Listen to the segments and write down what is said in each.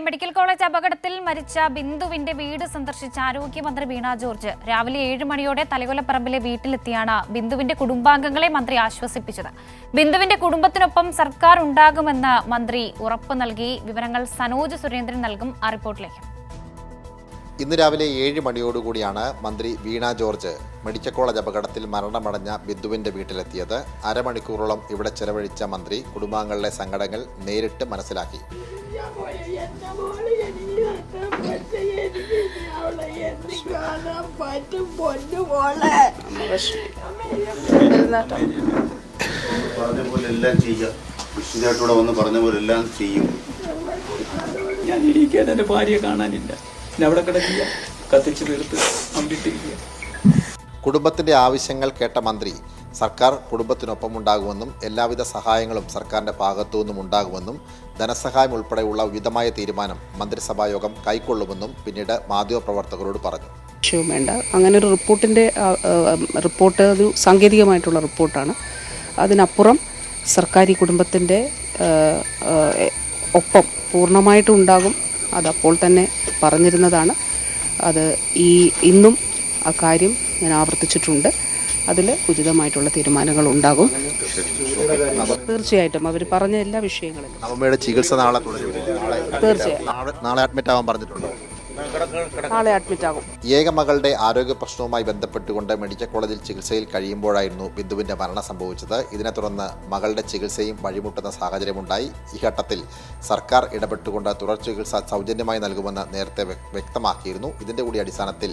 Medical college അപകടത്തിൽ മരിച്ച ബിന്ദുവിന്റെ വീട് സന്ദർശിച്ച ആരോഗ്യമന്ത്രി വീണ ജോർജ് രാവിലെ 7 മണിയോടെ തലകൊലപ്പറമ്പിലെ വീട്ടിലെത്തിയാണ് ബിന്ദുവിന്റെ കുടുംബാംഗങ്ങളെ മന്ത്രി ആശ്വസിപ്പിച്ചത്. ബിന്ദുവിന്റെ കുടുംബത്തിനൊപ്പം സർക്കാർ ഉണ്ടാകുമെന്ന് മന്ത്രി ഉറപ്പു നൽകി. വിവരങ്ങൾ സനോജ് സുരേന്ദ്രൻ നൽകും. ആ റിപ്പോർട്ടിലേക്ക്. ഇന്ന് രാവിലെ 7 മണിയോടുകൂടിയാണ് മന്ത്രി വീണ ജോർജ് മെഡിക്കൽ കോളേജ് അപകടത്തിൽ മരണമടഞ്ഞ ബിന്ദുവിന്റെ വീട്ടിലെത്തിയത്. അരമണിക്കൂറോളം ഇവിടെ ചെലവഴിച്ച മന്ത്രി കുടുംബാംഗങ്ങളുടെ സങ്കടങ്ങൾ നേരിട്ട് മനസ്സിലാക്കി. പറഞ്ഞ പോലെ എല്ലാം ചെയ്യാം, വിഷ്ണുചേട്ടനോട് വന്ന് പറഞ്ഞ പോലെ എല്ലാം ചെയ്യും. ഞാൻ ഇരിക്കാൻ എൻ്റെ ഭാര്യയെ കാണാനില്ല, അവിടെ കിടക്കില്ല, കത്തിച്ചു തീർത്ത് അവിടിട്ടിരിക്കുക. കുടുംബത്തിന്റെ ആവശ്യങ്ങൾ കേട്ട മന്ത്രി സർക്കാർ കുടുംബത്തിനൊപ്പം ഉണ്ടാകുമെന്നും എല്ലാവിധ സഹായങ്ങളും സർക്കാരിന്റെ ഭാഗത്തു നിന്നും ഉണ്ടാകുമെന്നും ധനസഹായം ഉൾപ്പെടെയുള്ള വിവിധമായ തീരുമാനം മന്ത്രിസഭാ യോഗം കൈക്കൊള്ളുമെന്നും പിന്നീട് മാധ്യമപ്രവർത്തകരോട് പറഞ്ഞു. വേണ്ട, അങ്ങനെ ഒരു റിപ്പോർട്ട് ഒരു സാങ്കേതികമായിട്ടുള്ള റിപ്പോർട്ടാണ്. അതിനപ്പുറം സർക്കാർ ഈ കുടുംബത്തിൻ്റെ ഒപ്പം പൂർണ്ണമായിട്ടും ഉണ്ടാകും. അതപ്പോൾ തന്നെ പറഞ്ഞിരുന്നതാണ്. അത് ഇന്നും ആ കാര്യം ഞാൻ ആവർത്തിച്ചിട്ടുണ്ട്. അതിൽ ഉചിതമായിട്ടുള്ള തീരുമാനങ്ങൾ ഉണ്ടാകും. തീർച്ചയായിട്ടും അവർ പറഞ്ഞ എല്ലാ വിഷയങ്ങളിലും അമ്മയുടെ ചികിത്സ നാളെ തുടരും. തീർച്ചയായും നാളെ അഡ്മിറ്റ് ആവാൻ പറഞ്ഞിട്ടുണ്ട്. നാളെ അഡ്മിറ്റ് ആകും. ഏക മകളുടെ ആരോഗ്യ പ്രശ്നവുമായി ബന്ധപ്പെട്ടുകൊണ്ട് മെഡിക്കൽ കോളേജിൽ ചികിത്സയിൽ കഴിയുമ്പോഴായിരുന്നു ബിന്ദുവിന്റെ മരണം സംഭവിച്ചത്. ഇതിനെ തുടർന്ന് മകളുടെ ചികിത്സയും വഴിമുട്ടുന്ന സാഹചര്യമുണ്ടായി. ഈ ഘട്ടത്തിൽ സർക്കാർ ഇടപെട്ടുകൊണ്ട് തുടർ ചികിത്സ സൗജന്യമായി നൽകുമെന്ന് നേരത്തെ വ്യക്തമാക്കിയിരുന്നു. ഇതിന്റെ കൂടി അടിസ്ഥാനത്തിൽ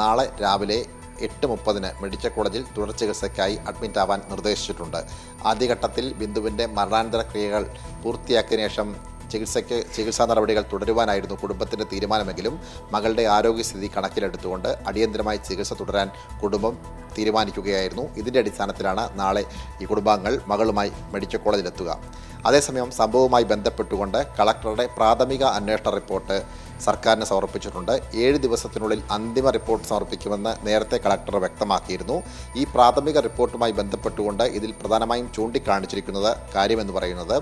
നാളെ രാവിലെ 8:30 മെഡിക്കൽ കോളേജിൽ തുടർ ചികിത്സയ്ക്കായി അഡ്മിറ്റ് ആവാൻ നിർദ്ദേശിച്ചിട്ടുണ്ട്. ആദ്യഘട്ടത്തിൽ ബിന്ദുവിന്റെ മരണാനന്തര ക്രിയകൾ പൂർത്തിയാക്കിയ ശേഷം ചികിത്സാ നടപടികൾ തുടരുവാനായിരുന്നു കുടുംബത്തിൻ്റെ തീരുമാനമെങ്കിലും മകളുടെ ആരോഗ്യസ്ഥിതി കണക്കിലെടുത്തുകൊണ്ട് അടിയന്തരമായി ചികിത്സ തുടരാൻ കുടുംബം തീരുമാനിക്കുകയായിരുന്നു. ഇതിൻ്റെ അടിസ്ഥാനത്തിലാണ് നാളെ ഈ കുടുംബാംഗങ്ങൾ മകളുമായി മെഡിക്കൽ കോളേജിലെത്തുക. അതേസമയം സംഭവവുമായി ബന്ധപ്പെട്ടുകൊണ്ട് കളക്ടറുടെ പ്രാഥമിക അന്വേഷണ റിപ്പോർട്ട് സർക്കാരിന് സമർപ്പിച്ചിട്ടുണ്ട്. 7 ദിവസത്തിനുള്ളിൽ അന്തിമ റിപ്പോർട്ട് സമർപ്പിക്കുമെന്ന് നേരത്തെ കളക്ടർ വ്യക്തമാക്കിയിരുന്നു. ഈ പ്രാഥമിക റിപ്പോർട്ടുമായി ബന്ധപ്പെട്ടുകൊണ്ട് ഇതിൽ പ്രധാനമായും ചൂണ്ടിക്കാണിച്ചിരിക്കുന്നത് കാര്യമെന്ന് പറയുന്നത്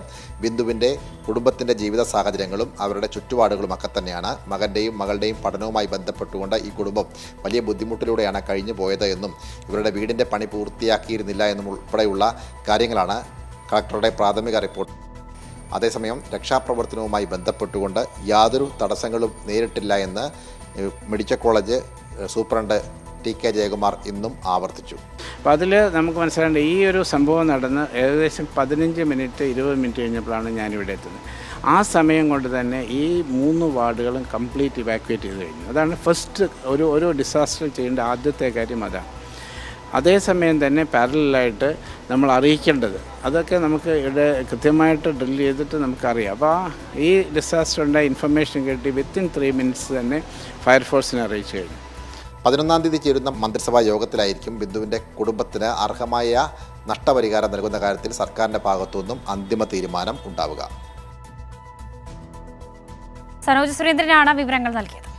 ബിന്ദുവിൻ്റെ കുടുംബത്തിൻ്റെ ജീവിത സാഹചര്യങ്ങളും അവരുടെ ചുറ്റുപാടുകളുമൊക്കെ തന്നെയാണ്. മകൻ്റെയും മകളുടെയും പഠനവുമായി ബന്ധപ്പെട്ടുകൊണ്ട് ഈ കുടുംബം വലിയ ബുദ്ധിമുട്ടിലൂടെയാണ് കഴിഞ്ഞു പോയത് എന്നും ഇവരുടെ വീടിൻ്റെ പണി പൂർത്തിയാക്കിയിരുന്നില്ല എന്നും ഉൾപ്പെടെയുള്ള കാര്യങ്ങളാണ് കളക്ടറുടെ പ്രാഥമിക റിപ്പോർട്ട്. അതേസമയം രക്ഷാപ്രവർത്തനവുമായി ബന്ധപ്പെട്ടുകൊണ്ട് യാതൊരു തടസ്സങ്ങളും നേരിട്ടില്ല എന്ന് medical college superintendent TK Jayakumar ഇന്നും ആവർത്തിച്ചു. അപ്പോൾ അതിൽ നമുക്ക് മനസ്സിലാക്കേണ്ട ഈ ഒരു സംഭവം നടന്ന് ഏകദേശം 15 മിനിറ്റ് 20 മിനിറ്റ് കഴിഞ്ഞപ്പോഴാണ് ഞാനിവിടെ എത്തുന്നത്. ആ സമയം കൊണ്ട് തന്നെ ഈ 3 വാർഡുകളും കംപ്ലീറ്റ് ഇവാക്യുവേറ്റ് ചെയ്ത് കഴിഞ്ഞു. അതാണ് ഫസ്റ്റ് ഒരു ഡിസാസ്റ്റർ ചെയ്യേണ്ട ആദ്യത്തെ കാര്യം അതാണ്. അതേസമയം തന്നെ പാരലായിട്ട് നമ്മൾ അറിയിക്കേണ്ടത് അതൊക്കെ നമുക്ക് ഇവിടെ കൃത്യമായിട്ട് ഡ്രിൽ ചെയ്തിട്ട് നമുക്കറിയാം. അപ്പോൾ ഈ ഡിസാസ്റ്റർ ഉണ്ടായ ഇൻഫർമേഷൻ കിട്ടി വിത്തിൻ 3 മിനിറ്റ്സ് തന്നെ ഫയർഫോഴ്സിനെ അറിയിച്ചു കഴിഞ്ഞു. 11-ാം തീയതി ചേരുന്ന മന്ത്രിസഭാ യോഗത്തിലായിരിക്കും ബിന്ദുവിൻ്റെ കുടുംബത്തിന് അർഹമായ നഷ്ടപരിഹാരം നൽകുന്ന കാര്യത്തിൽ സർക്കാരിൻ്റെ ഭാഗത്തുനിന്നും അന്തിമ തീരുമാനം ഉണ്ടാവുക. സനോജ് സുരേന്ദ്രനാണ് വിവരങ്ങൾ നൽകിയത്.